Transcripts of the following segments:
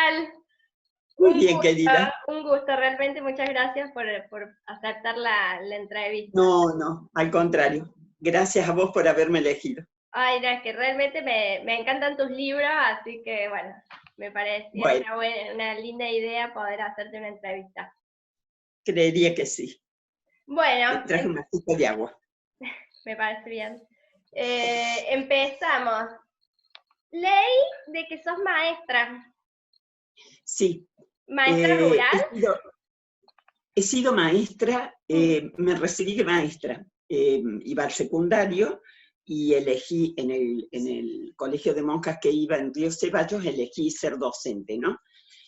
tal? Muy bien, querida. Un gusto, realmente muchas gracias por aceptar la entrevista. No, al contrario. Gracias a vos por haberme elegido. Ay, no, es que realmente me encantan tus libros, así que bueno, me parecía Bueno, una linda idea poder hacerte una entrevista. creería que sí. Te Bueno, traje una copa de agua. me parece bien. Empezamos. Leí de que sos maestra. Sí. ¿Maestra rural? He sido maestra, me recibí de maestra. Iba al secundario y elegí en el colegio de monjas que iba en Río Ceballos, elegí ser docente, ¿no?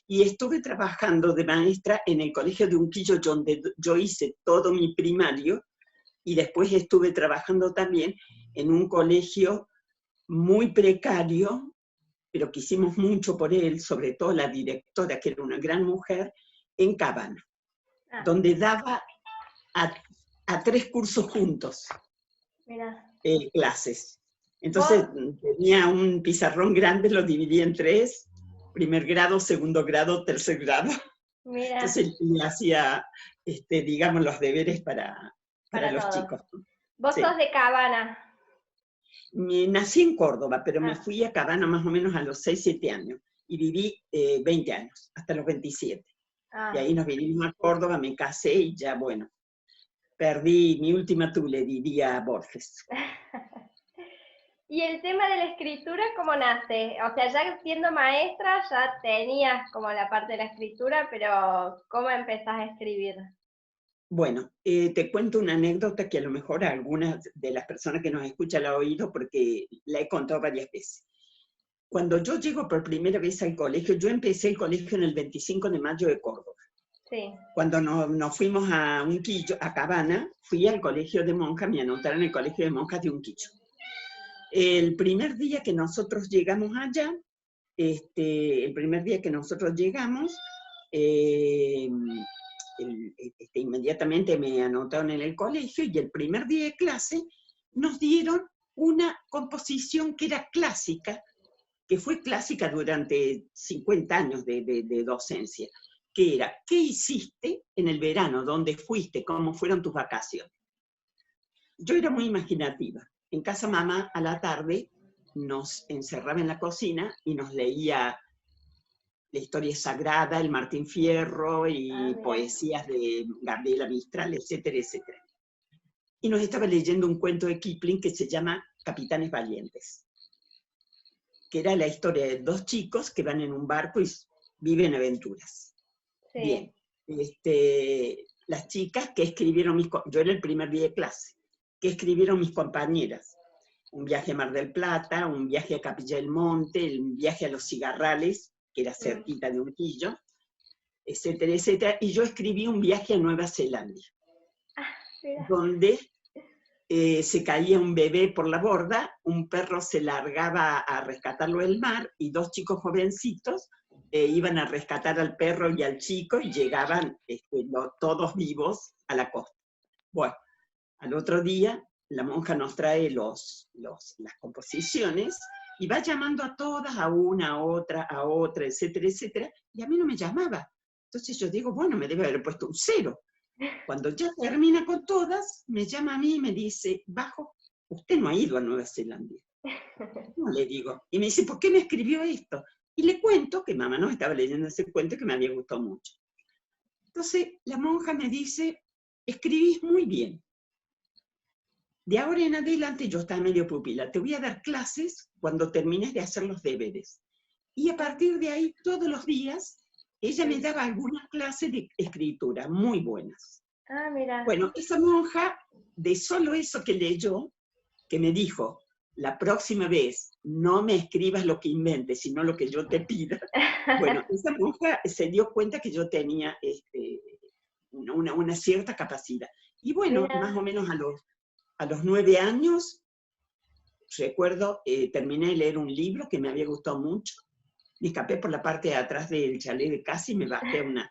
Y estuve trabajando de maestra en el colegio de Unquillo, donde yo hice todo mi primario, y después estuve trabajando también en un colegio muy precario, pero que hicimos mucho por él, sobre todo la directora, que era una gran mujer, en Cabana, donde daba a 3 cursos juntos, clases. Entonces tenía un pizarrón grande, lo dividía en 3, primer grado, segundo grado, tercer grado. Mira. Entonces le hacía, digamos, los deberes para los todos. chicos. ¿Vos Sí. sos de Cabana? Nací en Córdoba, pero me fui a Cabana más o menos a los 6, 7 años. Y viví 20 años, hasta los 27. Y ahí nos vinimos a Córdoba, me casé y ya, bueno, perdí mi última tule, diría Borges. ¿Y el tema de la escritura cómo nace? O sea, ya siendo maestra ya tenías como la parte de la escritura, pero ¿cómo empezás a escribir? Bueno, te cuento una anécdota que a lo mejor a algunas de las personas que nos escuchan la han oído porque la he contado varias veces. Cuando yo llego por primera vez al colegio, yo empecé el colegio en el 25 de mayo de Córdoba. Sí. Cuando nos fuimos a Unquillo, a Cabana, fui al colegio de monjas, me anotaron en el colegio de monjas de Unquillo. El primer día que nosotros llegamos allá, inmediatamente me anotaron en el colegio y el primer día de clase nos dieron una composición que era clásica, que fue clásica durante 50 años de docencia, que era, ¿qué hiciste en el verano? ¿Dónde fuiste? ¿Cómo fueron tus vacaciones? Yo era muy imaginativa. En casa mamá, a la tarde, nos encerraba en la cocina y nos leía la historia sagrada, el Martín Fierro y poesías de Gabriela Mistral, etcétera, etcétera. Y nos estaba leyendo un cuento de Kipling que se llama Capitanes Valientes, que era la historia de 2 chicos que van en un barco y viven aventuras. Sí. Bien. Las chicas que escribieron yo era el primer día de clase, que escribieron mis compañeras. Un viaje a Mar del Plata, un viaje a Capilla del Monte, un viaje a Los Cigarrales, que era cerquita de Unquillo, etcétera, etcétera. Y yo escribí un viaje a Nueva Zelanda, donde se caía un bebé por la borda, un perro se largaba a rescatarlo del mar y 2 chicos jovencitos iban a rescatar al perro y al chico y llegaban todos vivos a la costa. Bueno, al otro día la monja nos trae las composiciones y va llamando a todas, a una, a otra, etcétera, etcétera, y a mí no me llamaba. Entonces yo digo, bueno, me debe haber puesto un 0. Cuando ya termina con todas, me llama a mí y me dice, Bajo, usted no ha ido a Nueva Zelanda. No, le digo. Y me dice, ¿por qué me escribió esto? Y le cuento que mamá nos estaba leyendo ese cuento que me había gustado mucho. Entonces la monja me dice, escribís muy bien. De ahora en adelante, yo estaba medio pupila, te voy a dar clases cuando termines de hacer los deberes. Y a partir de ahí, todos los días, ella me daba algunas clases de escritura muy buenas. Ah, mira. Bueno, esa monja, de solo eso que leyó, que me dijo, la próxima vez no me escribas lo que inventes, sino lo que yo te pida. Bueno, esa monja se dio cuenta que yo tenía una cierta capacidad. Y bueno, mira, más o menos a los 9 años, recuerdo, terminé de leer un libro que me había gustado mucho, me escapé por la parte de atrás del chalet de casa y me bajé a unas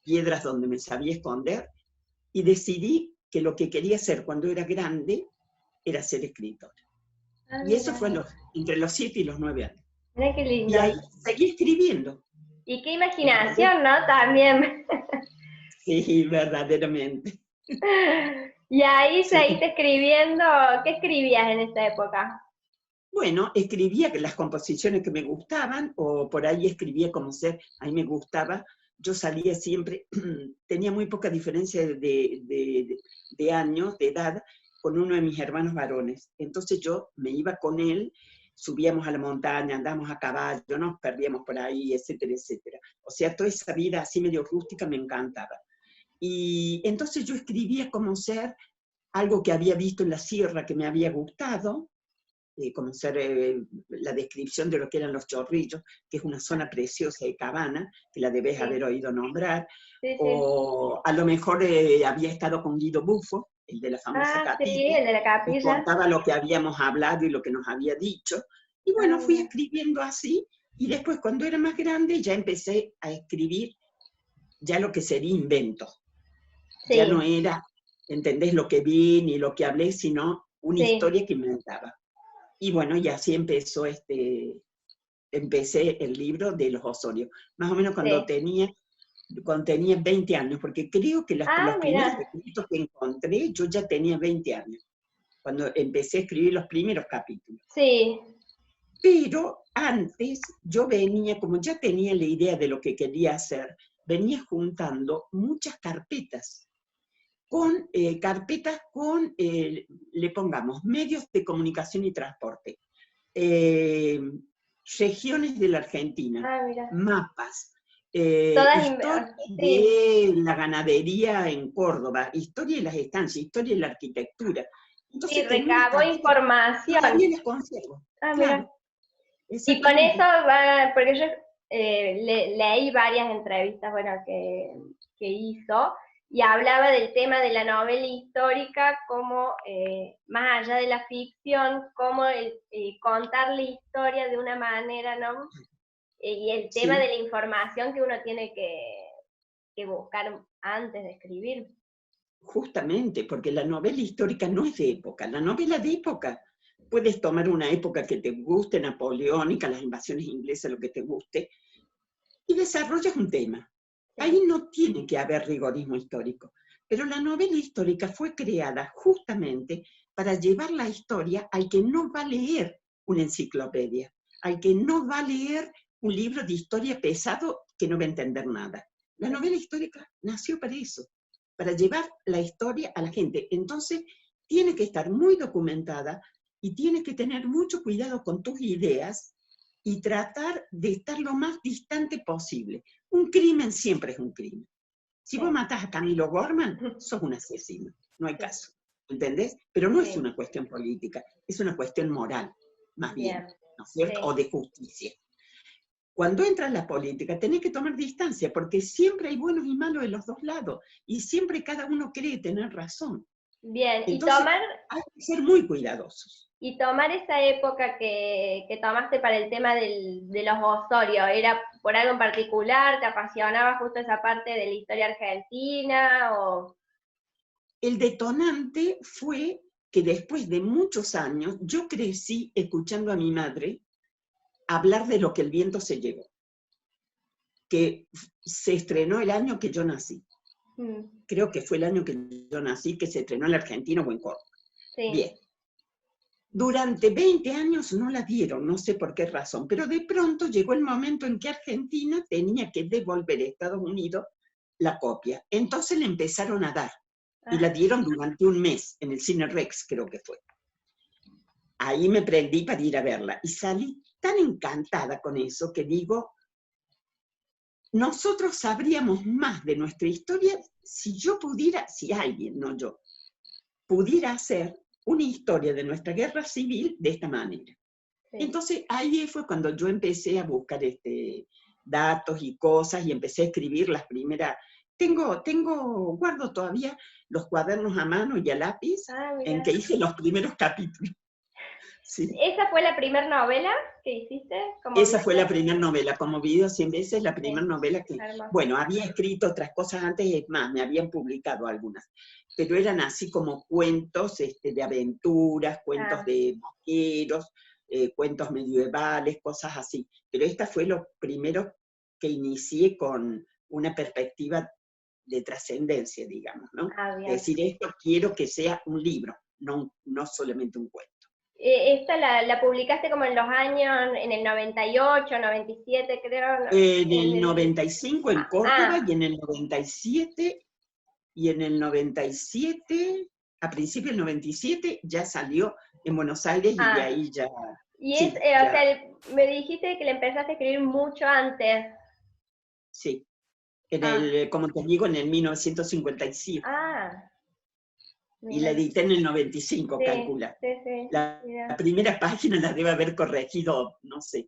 piedras donde me sabía esconder y decidí que lo que quería hacer cuando era grande era ser escritora. Y eso fue entre los 7 y los 9 años. Mira qué lindo. Y ahí seguí escribiendo. Y qué ¿entendés? imaginación, ¿no? También. Sí, verdaderamente. Y ahí Sí. seguiste escribiendo, ¿qué escribías en esa época? Bueno, escribía las composiciones que me gustaban, o por ahí escribía como ser, a mí me gustaba. Yo salía siempre, tenía muy poca diferencia de años, de edad, con uno de mis hermanos varones. Entonces yo me iba con él, subíamos a la montaña, andábamos a caballo, nos perdíamos por ahí, etcétera, etcétera. O sea, toda esa vida así medio rústica me encantaba. Y entonces yo escribía como ser algo que había visto en la sierra que me había gustado, como ser la descripción de lo que eran los Chorrillos, que es una zona preciosa de Cabana, que la debes Sí, haber oído nombrar, sí, sí. o a lo mejor había estado con Guido Buffo, el de la famosa Ah, sí, capilla, el de la y capilla. contaba lo que habíamos hablado y lo que nos había dicho. Y Ah, bueno, fui mira. escribiendo así, y después cuando era más grande ya empecé a escribir ya lo que sería invento. Ya no Sí, era, ¿entendés? Lo que vi ni lo que hablé, sino una sí, historia que inventaba. Y bueno, y así empecé el libro de los Osorios, más o menos sí. cuando tenía 20 años, porque creo que Ah, los primeros mira. escritos que encontré, yo ya tenía 20 años, cuando empecé a escribir los primeros capítulos. Sí. Pero antes yo venía, como ya tenía la idea de lo que quería hacer, venía juntando muchas carpetas con, le pongamos, medios de comunicación y transporte, eh, regiones de la Argentina, Ah, mira. mapas, Todas, historia sí, de la ganadería en Córdoba, historia de las estancias, historia de la arquitectura. sí, Entonces tenía unas recabó carpetas, información. todavía las conservo, Ah, mira. claro, Y con eso exactamente. va, porque yo leí varias entrevistas, bueno, que hizo, y hablaba del tema de la novela histórica como, más allá de la ficción, como contar la historia de una manera, ¿no? Y el tema de Sí, la información que uno tiene que buscar antes de escribir. justamente, porque la novela histórica no es de época. La novela de época, puedes tomar una época que te guste, napoleónica, las invasiones inglesas, lo que te guste, y desarrollas un tema. Ahí Sí, no tiene que haber rigorismo histórico. Pero la novela histórica fue creada justamente para llevar la historia al que no va a leer una enciclopedia, al que no va a leer un libro de historia pesado que no va a entender nada. La sí, novela histórica nació para eso, para llevar la historia a la gente. Entonces, tiene que estar muy documentada y tiene que tener mucho cuidado con tus ideas y tratar de estar lo más distante posible. Un crimen siempre es un crimen. Si vos sí, matás a Camilo Gorman, sos un asesino, no hay sí, caso, ¿entendés? Pero no es sí, una cuestión política, es una cuestión moral, más bien, bien, ¿no es cierto? O sí. de justicia. Cuando entra en la política tenés que tomar distancia, porque siempre hay buenos y malos de los dos lados, y siempre cada uno cree tener razón. Bien, Entonces, hay que ser muy cuidadosos. y tomar esa época que tomaste para el tema de los Osorio, ¿era por algo en particular? ¿Te apasionaba justo esa parte de la historia argentina? O... El detonante fue que después de muchos años yo crecí escuchando a mi madre hablar de lo que el viento se llevó, que se estrenó el año que yo nací. Mm, Creo que fue el año que yo nací, que se estrenó en la Argentina o en Córdoba. sí. Bien, durante 20 años no la dieron, no sé por qué razón, pero de pronto llegó el momento en que Argentina tenía que devolver a Estados Unidos la copia. Entonces le empezaron a dar y la Ah, dieron durante un mes en el Cine Rex, creo que fue. Ahí me prendí para ir a verla y salí tan encantada con eso que digo, nosotros sabríamos más de nuestra historia si yo pudiera, si alguien, no yo, pudiera hacer una historia de nuestra guerra civil de esta manera. sí. Entonces ahí fue cuando yo empecé a buscar datos y cosas y empecé a escribir las primeras. Guardo todavía los cuadernos a mano y a lápiz Ah, en mira. que hice los primeros capítulos. Sí. ¿Esa fue la primera novela que hiciste como Esa fue video? la primera novela, como video 100 veces, la primera Sí, novela que, hermoso. bueno, había escrito otras cosas antes, es más, me habían publicado algunas, pero eran así como cuentos de aventuras, cuentos Ah, de vaqueros, cuentos medievales, cosas así. Pero esta fue lo primero que inicié con una perspectiva de trascendencia, digamos, ¿no? Ah, Es bien. decir, esto quiero que sea un libro, no solamente un cuento. Esta la publicaste como en los años, en el 98, 97 creo. En el 95 en Córdoba Ah, y en el 97, a principios del 97 ya salió en Buenos Aires y de ah. ahí ya, Y es, sí, o ya, sea, me dijiste que le empezaste a escribir mucho antes. sí. Ah, Como te digo, en el 1957. ah, Y la mira. edité en el 95, Sí, calcula. sí, sí, La mira, primera página la debe haber corregido, no sé,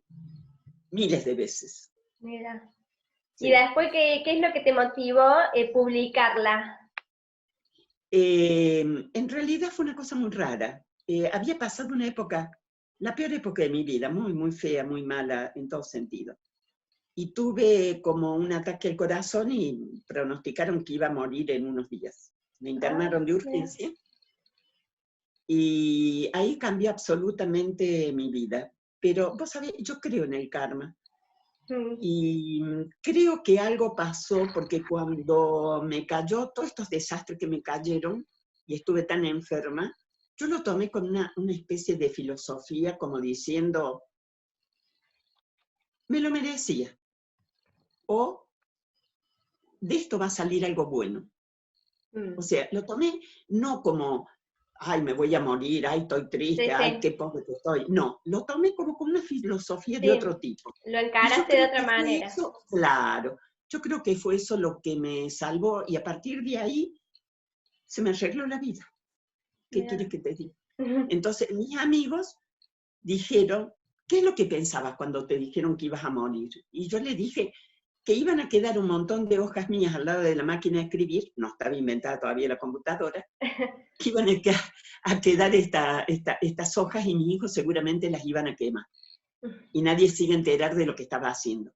miles de veces. mira. Y Sí. después, ¿qué es lo que te motivó publicarla? En realidad fue una cosa muy rara. Había pasado una época, la peor época de mi vida, muy, muy fea, muy mala en todo sentido. Y tuve como un ataque al corazón y pronosticaron que iba a morir en unos días. Me Ah, internaron de mira. urgencia y ahí cambió absolutamente mi vida. Pero vos sabés, yo creo en el karma. Mm, Y creo que algo pasó porque cuando me cayó todos estos desastres que me cayeron y estuve tan enferma, yo lo tomé con una especie de filosofía como diciendo, me lo merecía, o de esto va a salir algo bueno. O mm. sea, lo tomé no como, ay, me voy a morir, ay, estoy triste, Sí, ay, sí, qué pobre que estoy. No, lo tomé como con una filosofía de sí. otro tipo. Lo Y yo encaraste de creo otra que fue manera. eso, claro, yo creo que fue eso lo que me salvó y a partir de ahí se me arregló la vida. ¿Qué Mira. quieres que te diga? Entonces, mis amigos dijeron, ¿qué es lo que pensabas cuando te dijeron que ibas a morir? Y yo le dije que iban a quedar un montón de hojas mías al lado de la máquina de escribir, no estaba inventada todavía la computadora, que iban a quedar estas hojas y mis hijos seguramente las iban a quemar. Y nadie se iba a enterar de lo que estaba haciendo.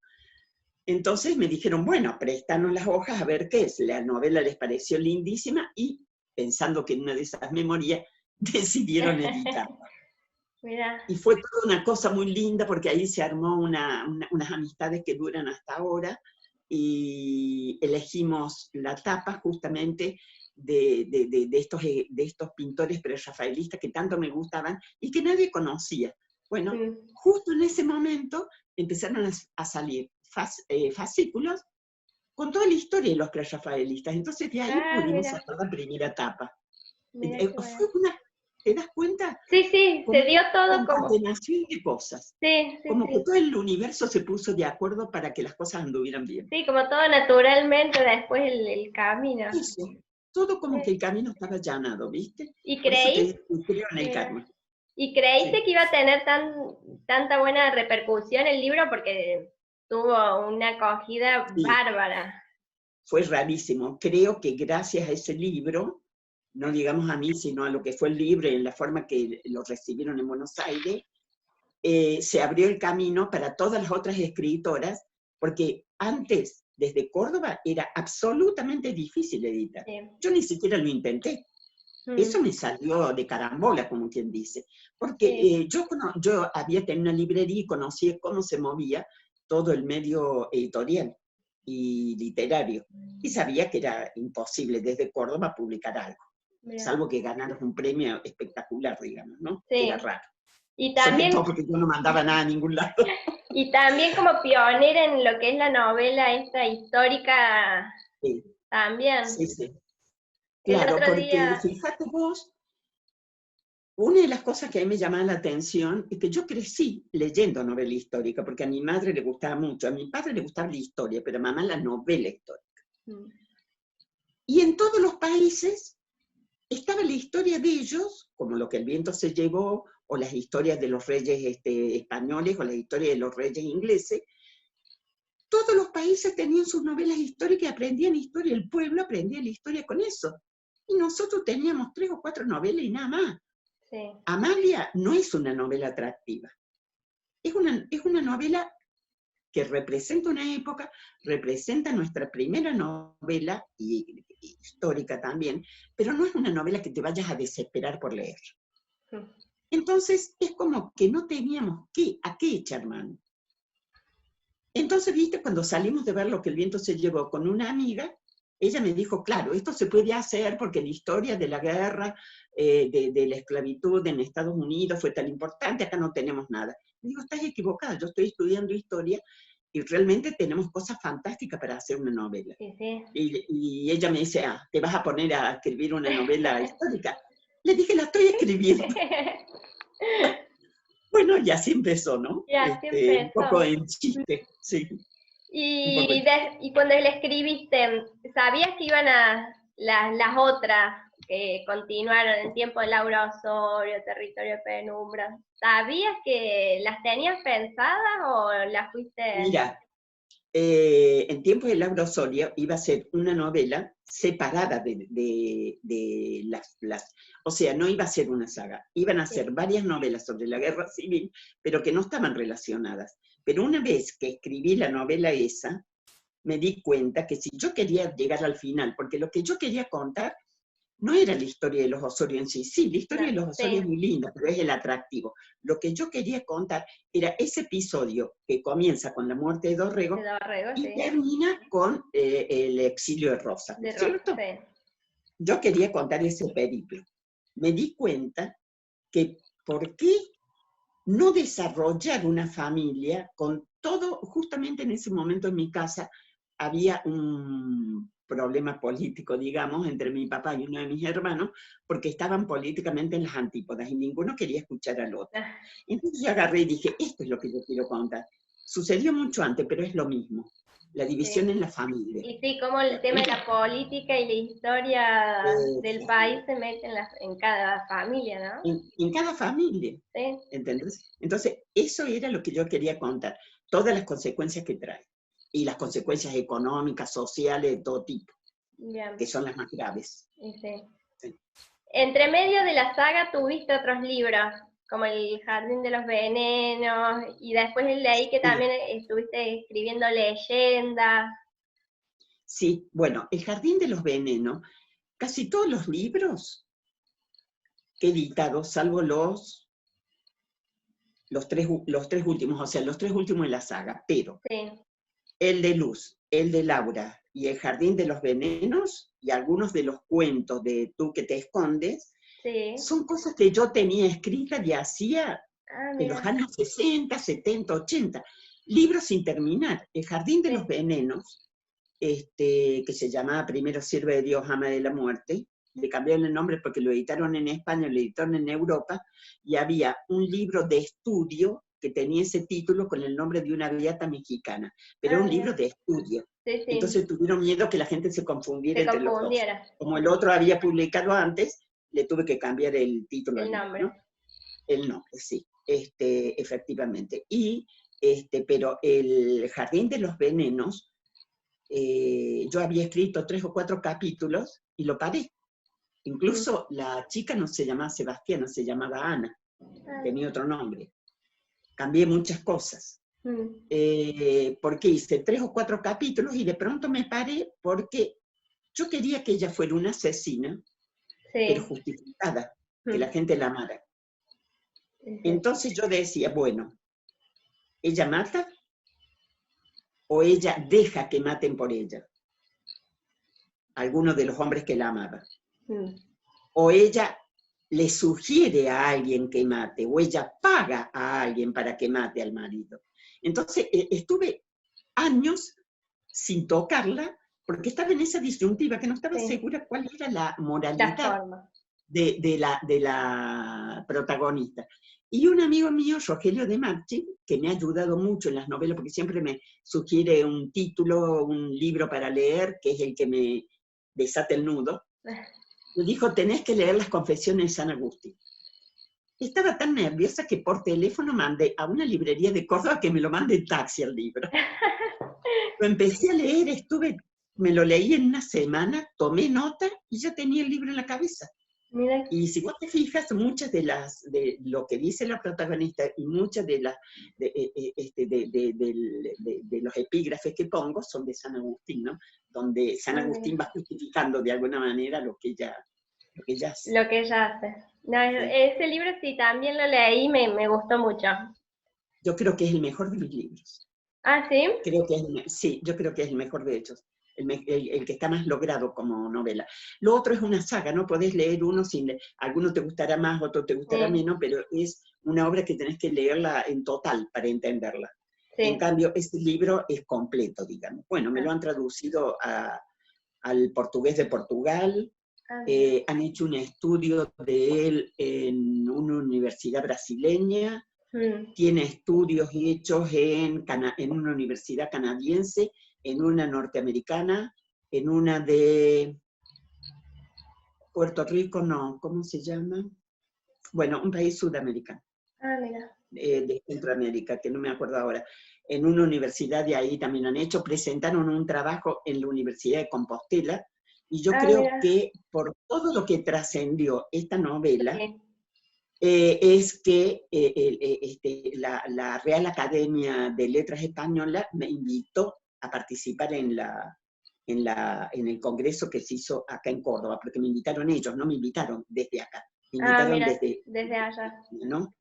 Entonces me dijeron, bueno, préstanos las hojas a ver qué es. La novela les pareció lindísima y, pensando que en una de esas memorias, decidieron editarla. Mira. Y fue toda una cosa muy linda porque ahí se armó unas amistades que duran hasta ahora y elegimos la tapa justamente de estos pintores prerrafaelistas que tanto me gustaban y que nadie conocía. Bueno, Mm. justo en ese momento empezaron a salir fascículos con toda la historia de los prerrafaelistas. Entonces de ahí Ah, pudimos mira, sacar la primera tapa. mira qué Fue bueno. ¿te das cuenta? Sí, sí, se Como dio todo como. concatenación de cosas. Sí, sí, Como que sí. todo el universo se puso de acuerdo para que las cosas anduvieran bien. Sí, como todo naturalmente después el camino. Eso, todo como que Sí. el camino estaba allanado, ¿viste? ¿Y Por eso te creí? digo que creo en el Mira. karma. ¿Y creíste Sí, que iba a tener tanta buena repercusión el libro? Porque tuvo una acogida sí, bárbara. fue rarísimo. Creo que gracias a ese libro, no digamos a mí, sino a lo que fue el libro y en la forma que lo recibieron en Buenos Aires, se abrió el camino para todas las otras escritoras, porque antes, desde Córdoba, era absolutamente difícil editar. Sí. Yo ni siquiera lo intenté. Eso Mm, me salió de carambola, como quien dice, porque sí. yo había tenido una librería y conocía cómo se movía todo el medio editorial y literario, y sabía que era imposible desde Córdoba publicar algo, Mira. salvo que ganaras un premio espectacular, digamos, ¿no? Que era Sí. raro. Y Sobre también, todo porque yo no mandaba nada a ningún lado. y también como pionera en lo que es la novela esta histórica Sí, también. sí, sí. El Claro, otro porque día, fíjate vos, una de las cosas que a mí me llamaba la atención es que yo crecí leyendo novela histórica, porque a mi madre le gustaba mucho, a mi padre le gustaba la historia, pero a mamá la novela histórica. mm, Y en todos los países estaba la historia de ellos, como lo que el viento se llevó, o las historias de los reyes españoles, o las historias de los reyes ingleses. Todos los países tenían sus novelas históricas y aprendían historia, el pueblo aprendía la historia con eso. Y nosotros teníamos 3 o 4 novelas y nada más. sí, Amalia no es una novela atractiva. Es una novela que representa una época, representa nuestra primera novela, y histórica también, pero no es una novela que te vayas a desesperar por leer. mm, Entonces, es como que no teníamos a qué echar mano. Entonces, viste, cuando salimos de ver Lo que el viento se llevó con una amiga, ella me dijo, claro, esto se puede hacer porque la historia de la guerra, de la esclavitud en Estados Unidos fue tan importante, acá no tenemos nada. Le digo, estás equivocada, yo estoy estudiando historia y realmente tenemos cosas fantásticas para hacer una novela. Sí, sí. Y ella me dice, ¿te vas a poner a escribir una novela histórica? Le dije, la estoy escribiendo. Bueno, y así empezó, ¿no? Y así Un poco empezó. en chiste, sí. Un poco en Y cuando le escribiste, ¿sabías que iban a las otras que continuaron en tiempo de Laura Osorio, Territorio de Penumbra? ¿Sabías que las tenías pensadas o las fuiste...? Mira, en tiempos de Laura Osorio iba a ser una novela separada de las... O sea, no iba a ser una saga, iban a ser varias novelas sobre la guerra civil, pero que no estaban relacionadas. Pero una vez que escribí la novela esa, me di cuenta que si yo quería llegar al final, porque lo que yo quería contar no era la historia de los Osorio en sí. Sí, la historia de los Osorio es muy linda, pero es el atractivo. Lo que yo quería contar era ese episodio que comienza con la muerte de Dorrego y termina con el exilio de Rosa, ¿no es cierto? Sí. Yo quería contar ese periplo. Me di cuenta que ¿por qué no desarrollar una familia con todo? Justamente en ese momento en mi casa había un problema político, digamos, entre mi papá y uno de mis hermanos, porque estaban políticamente en las antípodas y ninguno quería escuchar al otro. Entonces yo agarré y dije, esto es lo que yo quiero contar. Sucedió mucho antes, pero es lo mismo. La división en la familia. Y sí, como el tema de la política y la historia del país se mete en cada familia, ¿no? En cada familia. Sí. ¿Entendés? Entonces, eso era lo que yo quería contar. Todas las consecuencias que trae. Y las consecuencias económicas, sociales, de todo tipo. Bien. Que son las más graves. Sí. Sí. Entre medio de la saga tuviste otros libros, como El Jardín de los Venenos, y después leí que también estuviste escribiendo leyendas. Sí, bueno, El Jardín de los Venenos, casi todos los libros que he editado, salvo los tres últimos, o sea, los tres últimos de la saga, pero el de Luz, el de Laura y El Jardín de los Venenos, y algunos de los cuentos de Tú que te escondes, son cosas que yo tenía escritas y hacía en los años 60, 70, 80. Libros sin terminar. El Jardín de los Venenos, que se llamaba Primero Sierve de Dios, Ama de la Muerte, le cambiaron el nombre porque lo editaron en España, lo editaron en Europa, y había un libro de estudio que tenía ese título con el nombre de una beata mexicana, pero era un libro de estudio. Sí. Entonces tuvieron miedo que la gente se confundiera entre los dos. Como el otro había publicado antes, le tuve que cambiar el título. El nombre. ¿No? El nombre, sí, efectivamente. Pero El Jardín de los Venenos, yo había escrito 3 o 4 capítulos y lo paré. Incluso la chica no se llamaba Sebastiana, se llamaba Ana, tenía otro nombre. Cambié muchas cosas. Porque hice 3 o 4 capítulos y de pronto me paré porque yo quería que ella fuera una asesina, pero justificada, que la gente la amara. Entonces yo decía, bueno, ¿ella mata o ella deja que maten por ella? Algunos de los hombres que la amaban. O ella le sugiere a alguien que mate, o ella paga a alguien para que mate al marido. Entonces estuve años sin tocarla, porque estaba en esa disyuntiva, que no estaba segura cuál era la moralidad de la protagonista. Y un amigo mío, Rogelio de Marchi, que me ha ayudado mucho en las novelas, porque siempre me sugiere un título, un libro para leer, que es el que me desata el nudo, me dijo, tenés que leer Las Confesiones de San Agustín. Estaba tan nerviosa que por teléfono mandé a una librería de Córdoba que me lo mande en taxi el libro. Lo empecé a leer, me lo leí en una semana, tomé nota y ya tenía el libro en la cabeza. Mira. Y si vos te fijas, muchas de lo que dice la protagonista y muchas de los epígrafes que pongo son de San Agustín, ¿no? Donde San Agustín va justificando de alguna manera lo que ella hace. Lo que ella hace. No, ese libro sí, también lo leí y me gustó mucho. Yo creo que es el mejor de mis libros. Ah, ¿sí? Creo que sí, yo creo que es el mejor de ellos, el que está más logrado como novela. Lo otro es una saga, no podés leer uno alguno te gustará más, otro te gustará Sí, menos, pero es una obra que tenés que leerla en total para entenderla. En sí. cambio, este libro es completo, digamos. Bueno, me Ah, lo han traducido al portugués de Portugal, ah, mira. han hecho un estudio de él en una universidad brasileña, Mm. tiene estudios hechos en una universidad canadiense, en una norteamericana, en una de Puerto Rico, no, ¿cómo se llama? Bueno, un país sudamericano, Ah, mira. de Centroamérica, que no me acuerdo ahora. En una universidad de ahí también han hecho, presentaron un trabajo en la Universidad de Compostela, y yo Ah, creo mira. que por todo lo que trascendió esta novela, Sí. es que la Real Academia de Letras Española me invitó a participar en el congreso que se hizo acá en Córdoba, porque me invitaron ellos, no me invitaron desde acá, me Ah, invitaron mira, desde desde allá. España, ¿no?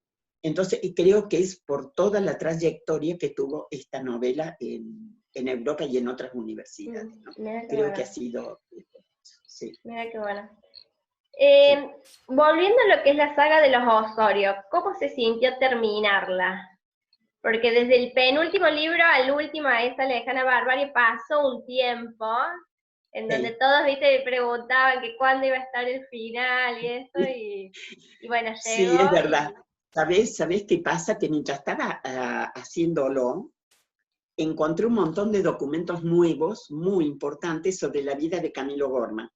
Entonces, y creo que es por toda la trayectoria que tuvo esta novela en Europa y en otras universidades, ¿no? Mira qué Creo que bueno. ha sido, sí. Mira qué bueno. Sí. Volviendo a lo que es la saga de los Osorio, ¿cómo se sintió terminarla? Porque desde el penúltimo libro al último, a esa lejana barbarie, pasó un tiempo en donde Sí. todos, viste, preguntaban que cuándo iba a estar el final y eso, y bueno, Sí, llegó es verdad. y... ¿Sabés qué pasa? Que mientras estaba haciéndolo, encontré un montón de documentos nuevos, muy importantes, sobre la vida de Camilo Gorman.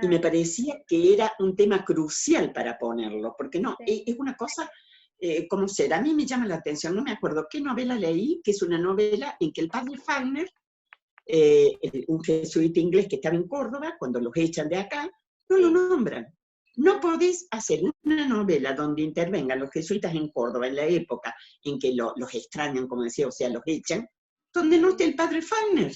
Y me Ah, parecía que era un tema crucial para ponerlo, porque no, sí, es una cosa, ¿cómo será? A mí me llama la atención, no me acuerdo qué novela leí, que es una novela en que el padre Fagner, un jesuita inglés que estaba en Córdoba, cuando los echan de acá, no lo sí. nombran. No Ah, podés hacer una novela donde intervengan los jesuitas en Córdoba, en la época en que los extrañan, como decía, o sea, los echan, donde no esté el padre Fagner,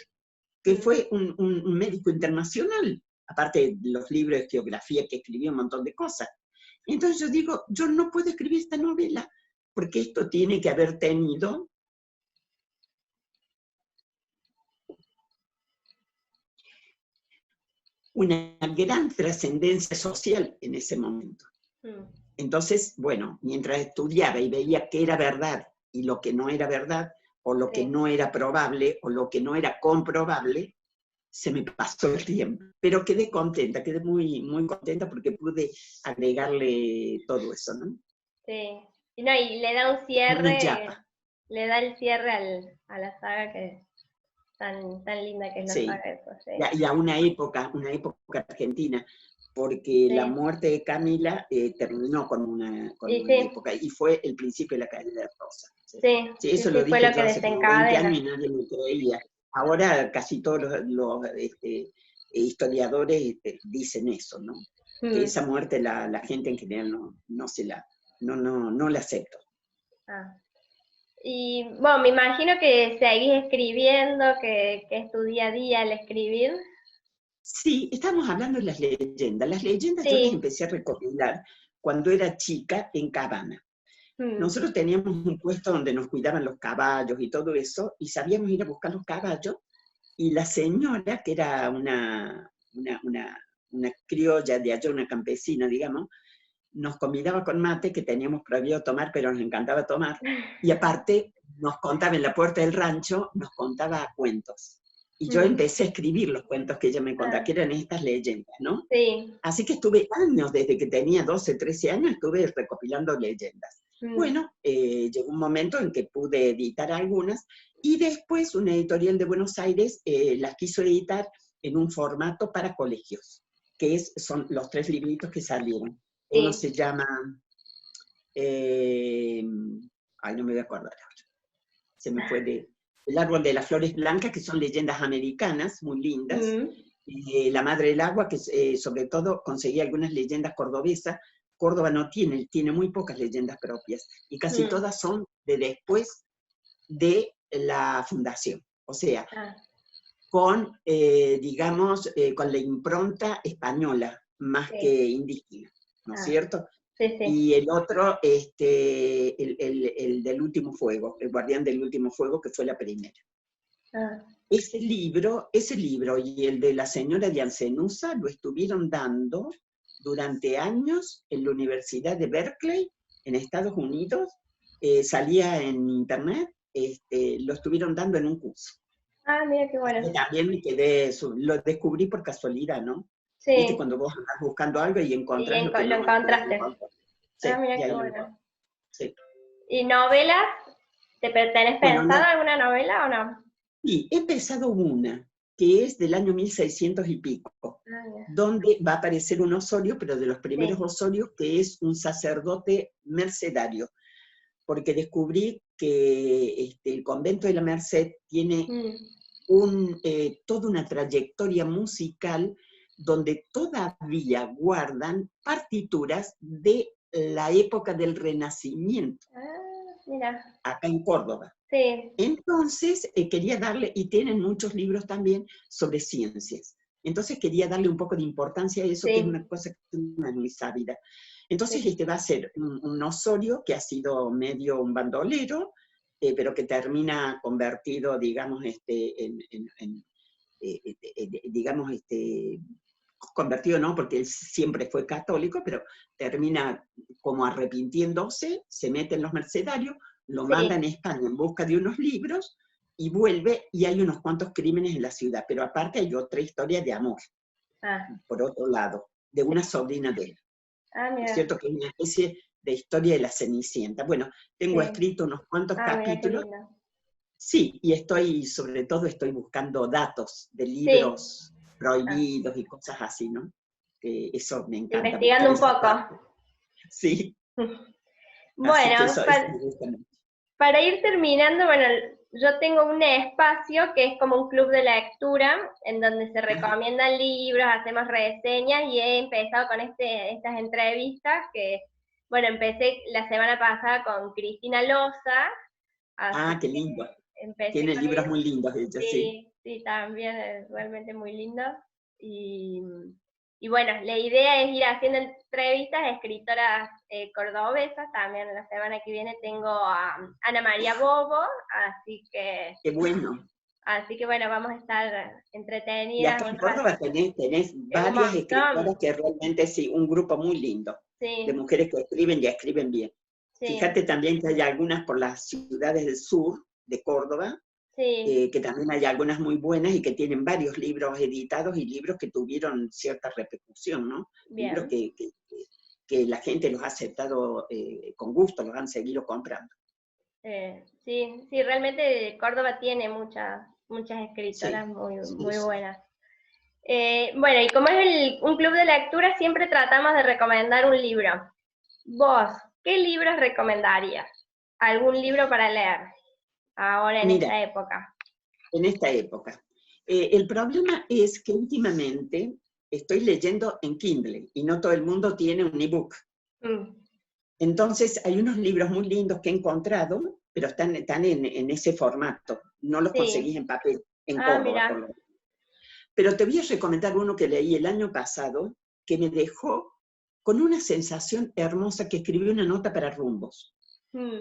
que mm. fue un médico internacional, aparte de los libros de geografía que escribió, un montón de cosas. Entonces yo digo, yo no puedo escribir esta novela, porque esto tiene que haber tenido una gran trascendencia social en ese momento. Mm. Entonces, bueno, mientras estudiaba y veía qué era verdad y lo que no era verdad, o lo que Sí. no era probable, o lo que no era comprobable, se me pasó el tiempo. Pero quedé contenta, quedé muy, muy contenta porque pude agregarle todo eso, ¿no? Sí. Y no, y le da un Una cierre, chapa, le da el cierre a la saga que es tan linda que es la sí. saga eso, Y a una época argentina, porque la sí. muerte de Camila terminó con Y una sí, época, y fue el principio de la caída de Rosa. Sí, sí, sí, sí, eso sí, lo fue dije lo que yo hace como 20 años desencadena. y nadie me creía. Ahora casi todos los historiadores dicen eso, ¿no? Que Mm. esa muerte la gente en general no la acepta. Ah. Y bueno, me imagino que seguís escribiendo, que es tu día a día el escribir. Sí, estamos hablando de las leyendas. Las leyendas yo las Sí. empecé a recopilar cuando era chica en Cabana. Mm. Nosotros teníamos un puesto donde nos cuidaban los caballos y todo eso, y sabíamos ir a buscar los caballos, y la señora, que era una criolla de allá, una campesina, digamos, nos convidaba con mate, que teníamos prohibido tomar, pero nos encantaba tomar, y aparte nos contaba en la puerta del rancho, nos contaba cuentos. Y yo Mm. empecé a escribir los cuentos que ella me contaba, Ah, que eran estas leyendas, ¿no? sí. Así que estuve años, desde que tenía 12, 13 años, estuve recopilando leyendas. Mm. Bueno, llegó un momento en que pude editar algunas, y después una editorial de Buenos Aires las quiso editar en un formato para colegios, son los 3 libritos que salieron. Uno Sí. se llama, eh, ay, no me voy a acordar ahora, se me fue El árbol de las flores blancas, que son leyendas americanas, muy lindas. Mm. La Madre del Agua, que sobre todo conseguía algunas leyendas cordobesas. Córdoba no tiene muy pocas leyendas propias, y casi Mm. todas son de después de la fundación. O sea, Ah, con, digamos, con la impronta española, más que sí. indígena, ¿no es Ah, cierto? sí, sí. Y el otro, el del último fuego, el guardián del último fuego, que fue la primera. Ah, Ese libro y el de la señora de Ancenusa lo estuvieron dando durante años en la Universidad de Berkeley, en Estados Unidos, salía en internet, lo estuvieron dando en un curso. mira qué bueno. Y también me quedé, lo descubrí por casualidad, ¿no? ¿Viste? Sí, Cuando vos andás buscando algo y y encontrás lo que lo no podías encontraste. encontrar. Sí, y Mira qué ahí lo encontré. bueno. Sí. ¿Y novelas? ¿Tenés Bueno, pensada alguna novela o no? sí, he empezado una, que es del año 1600 y pico, Ya. donde va a aparecer un Osorio, pero de los primeros Sí. Osorios, que es un sacerdote mercedario, porque descubrí que el convento de la Merced tiene Mm. toda una trayectoria musical donde todavía guardan partituras de la época del Renacimiento, Mira, acá en Córdoba. sí, Entonces, quería darle, y tienen muchos libros también sobre ciencias. Entonces quería darle un poco de importancia a eso, que es una sí, cosa que no es muy sabida. Entonces, sí. va a ser un Osorio que ha sido medio un bandolero, pero que termina convertido, digamos, digamos, convertido no, porque él siempre fue católico, pero termina como arrepintiéndose, se mete en los mercenarios, lo manda Sí. en España en busca de unos libros y vuelve y hay unos cuantos crímenes en la ciudad, pero aparte hay otra historia de amor, Ah, por otro lado, de sí. una sobrina de él. Es Mira, cierto que es una especie de historia de la Cenicienta. Bueno, tengo sí. escrito unos cuantos Mira qué capítulos, lindo. sí, y sobre todo estoy buscando datos de Sí. libros Ah, prohibidos y cosas así, ¿no? Eso me encanta, investigando buscar un esos poco. datos. Sí, así que Bueno, eso me gusta mucho. para ir terminando, bueno, yo tengo un espacio que es como un club de lectura, en donde se Ajá. recomiendan libros, hacemos reseñas y he empezado con estas entrevistas que, bueno, empecé la semana pasada con Cristina Loza, así Ah, qué que lindo. empecé Tiene con libros ella. muy lindos ella, sí. Sí, sí, también es realmente muy lindo. Y, y bueno, la idea es ir haciendo entrevistas a escritoras cordobesas. También la semana que viene tengo a Ana María Bobo, así que, Qué bueno. así que bueno, vamos a estar Y entretenidas acá en un rato. Córdoba tenés Es un varias escritoras montón. que realmente sí, un grupo muy lindo de Sí, mujeres que escriben y escriben bien. sí, Fíjate también que hay algunas por las ciudades del sur de Córdoba, sí, que también hay algunas muy buenas y que tienen varios libros editados y libros que tuvieron cierta repercusión, ¿no? Libros bien. que la gente los ha aceptado con gusto, los han seguido comprando. Sí, sí, realmente Córdoba tiene muchas Sí, escritoras sí, muy sí. buenas. Bueno, y como es un club de lectura, siempre tratamos de recomendar un libro. Vos, ¿qué libros recomendarías? ¿Algún libro para leer ahora en Mira, esta época? en esta época. El problema es que últimamente estoy leyendo en Kindle y no todo el mundo tiene un ebook. Mm, Entonces hay unos libros muy lindos que he encontrado, pero están en ese formato. No los conseguís sí. en papel, en Córdoba por Mira, lo menos. Pero te voy a recomendar uno que leí el año pasado, que me dejó con una sensación hermosa, que escribí una nota para Rumbos. mm,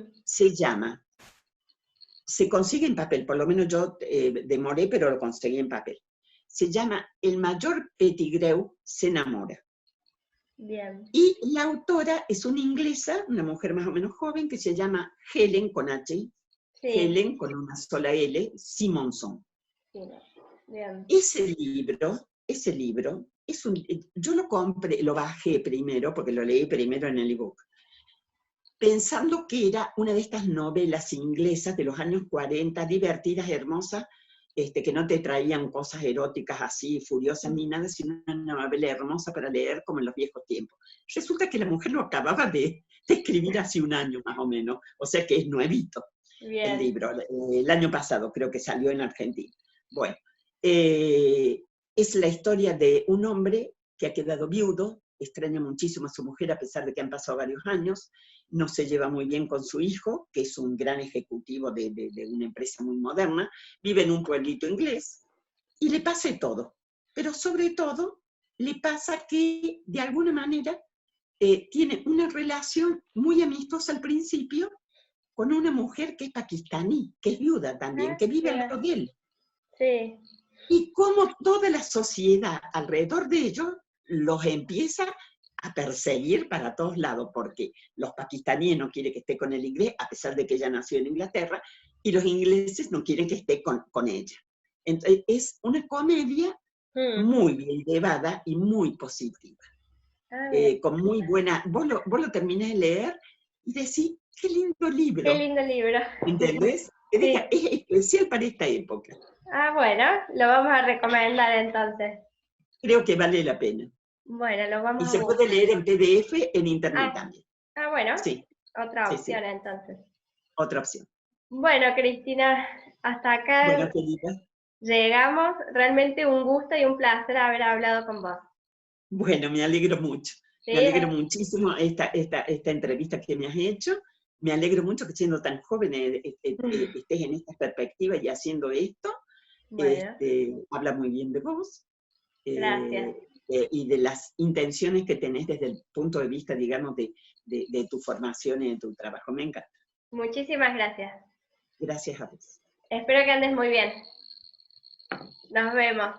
Se consigue en papel, por lo menos yo demoré, pero lo conseguí en papel. Se llama El mayor Pettigrew se enamora. bien, Y la autora es una inglesa, una mujer más o menos joven, que se llama Helen con H, sí, Helen con una sola L, Simonson. sí, no, bien, Ese libro, yo lo compré, lo bajé primero, porque lo leí primero en el ebook, pensando que era una de estas novelas inglesas de los años 40, divertidas, hermosas, que no te traían cosas eróticas así, furiosas ni nada, sino una novela hermosa para leer como en los viejos tiempos. Resulta que la mujer lo acababa de escribir hace un año más o menos, o sea que es nuevito el bien, libro, el año pasado creo que salió en Argentina. Bueno, es la historia de un hombre que ha quedado viudo, extraña muchísimo a su mujer a pesar de que han pasado varios años, no se lleva muy bien con su hijo, que es un gran ejecutivo de una empresa muy moderna, vive en un pueblito inglés, y le pasa todo. Pero sobre todo, le pasa que de alguna manera tiene una relación muy amistosa al principio con una mujer que es pakistaní, que es viuda también, que vive al lado mira, de él. Sí. Y cómo toda la sociedad alrededor de ellos los empieza a perseguir para todos lados, porque los pakistaníes no quieren que esté con el inglés, a pesar de que ella nació en Inglaterra, y los ingleses no quieren que esté con ella. Entonces, es una comedia Mm. muy bien llevada y muy positiva. Ah, bien. Con muy buena... Vos lo terminás de leer y decís, qué lindo Qué libro, lindo libro. ¿entendés? Sí. Es especial para esta época. Ah, bueno, lo vamos a recomendar entonces. Creo que vale la pena. Bueno, lo Y vamos a se puede buscar. leer en PDF en internet Ah, también. bueno, Sí, otra sí, opción sí, entonces. otra opción. Bueno, Cristina, hasta Bueno, acá querida, llegamos. Realmente un gusto y un placer haber hablado con vos. bueno, me alegro mucho. Me Sí, alegro muchísimo esta entrevista que me has hecho. Me alegro mucho que siendo tan joven estés en esta perspectiva y haciendo esto. bueno, Habla muy bien de vos gracias. y de las intenciones que tenés desde el punto de vista, digamos, de tu formación y de tu trabajo. Me encanta. Muchísimas gracias. Gracias a vos. Espero que andes muy bien. Nos vemos.